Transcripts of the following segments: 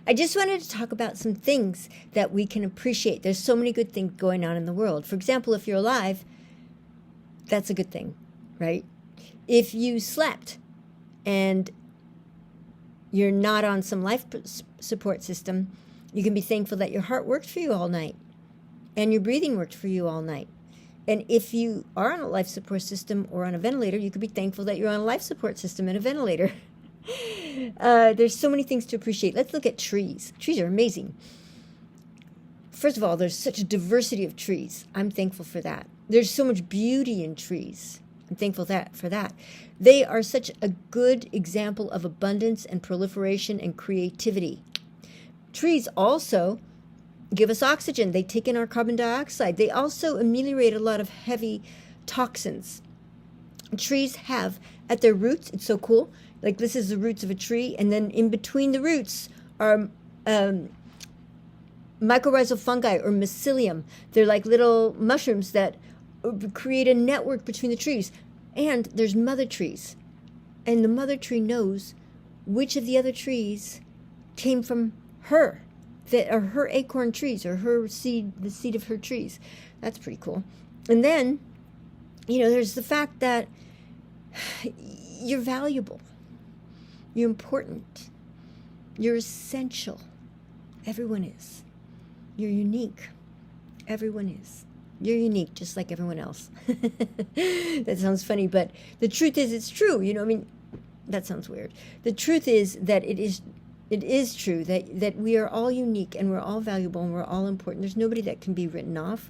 I just wanted to talk about some things that we can appreciate. There's so many good things going on in the world. For example, if you're alive, that's a good thing, right? If you slept and you're not on some life support system, you can be thankful that your heart worked for you all night and your breathing worked for you all night. And if you are on a life support system or on a ventilator, you could be thankful that you're on a life support system and a ventilator. There's so many things to appreciate. Let's look at trees. Trees are amazing. First of all, there's such a diversity of trees. I'm thankful for that. There's so much beauty in trees. I'm thankful for that. They are such a good example of abundance and proliferation and creativity. Trees also give us oxygen. They take in our carbon dioxide. They also ameliorate a lot of heavy toxins. Trees have at their roots, it's so cool, like this is the roots of a tree, and then in between the roots are mycorrhizal fungi or mycelium. They're like little mushrooms that create a network between the trees. And there's mother trees. And the mother tree knows which of the other trees came from her, that are her acorn trees or her seed, the seed of her trees. That's pretty cool. And then, there's the fact that you're valuable. You're important. You're essential. Everyone is. You're unique. Everyone is. You're unique, just like everyone else. That sounds funny, but the truth is it's true. That sounds weird. The truth is that it is true that we are all unique and we're all valuable and we're all important. There's nobody that can be written off.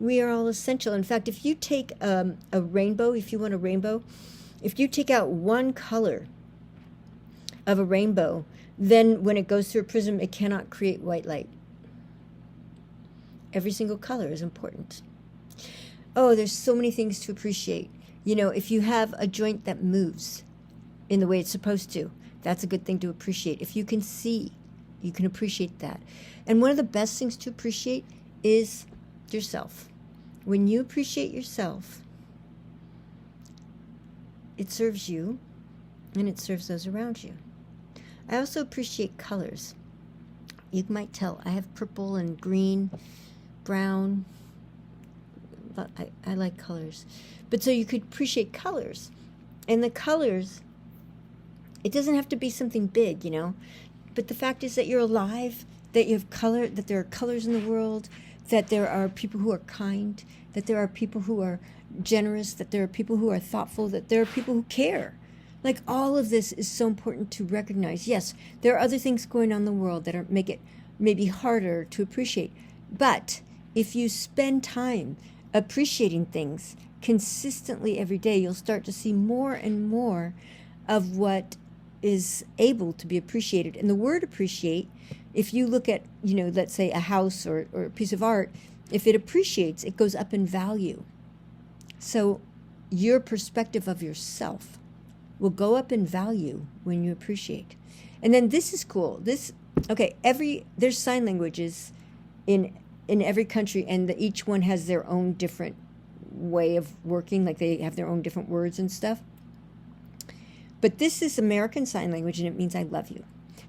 We are all essential. In fact, if you take a rainbow, if you want a rainbow, if you take out one color of a rainbow, then when it goes through a prism, it cannot create white light. Every single color is important. Oh, there's so many things to appreciate. If you have a joint that moves in the way it's supposed to, that's a good thing to appreciate. If you can see, you can appreciate that. And one of the best things to appreciate is yourself. When you appreciate yourself, it serves you and it serves those around you. I also appreciate colors. You might tell I have purple and green, brown. I like colors. But so you could appreciate colors. And the colors, it doesn't have to be something big, But the fact is that you're alive, that you have color, that there are colors in the world, that there are people who are kind, that there are people who are generous, that there are people who are thoughtful, that there are people who care. Like all of this is so important to recognize. Yes, there are other things going on in the world that make it maybe harder to appreciate. But if you spend time appreciating things consistently every day, you'll start to see more and more of what is able to be appreciated. And the word appreciate, if you look at, let's say a house or a piece of art, if it appreciates, it goes up in value. So your perspective of yourself will go up in value when you appreciate. And then this is cool. There's sign languages in every country, and each one has their own different way of working, like they have their own different words and stuff. But this is American Sign Language, and it means I love you.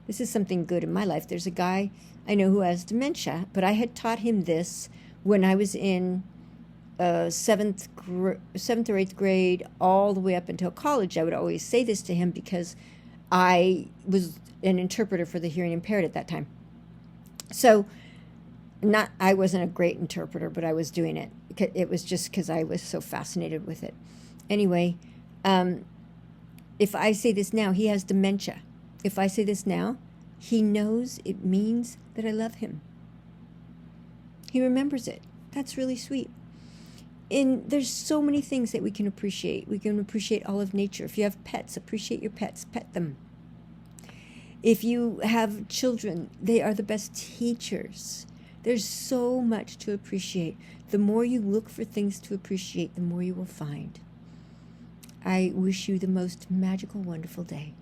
This is something good in my life. There's a guy I know who has dementia, but I had taught him this when I was in seventh or eighth grade, all the way up until college. I would always say this to him because I was an interpreter for the hearing impaired at that time. So I wasn't a great interpreter, but I was doing it. It was just because I was so fascinated with it. Anyway, if I say this now, he has dementia. If I say this now, he knows it means that I love him. He remembers it. That's really sweet. And there's so many things that we can appreciate. We can appreciate all of nature. If you have pets, appreciate your pets. Pet them. If you have children, they are the best teachers. There's so much to appreciate. The more you look for things to appreciate, the more you will find. I wish you the most magical, wonderful day.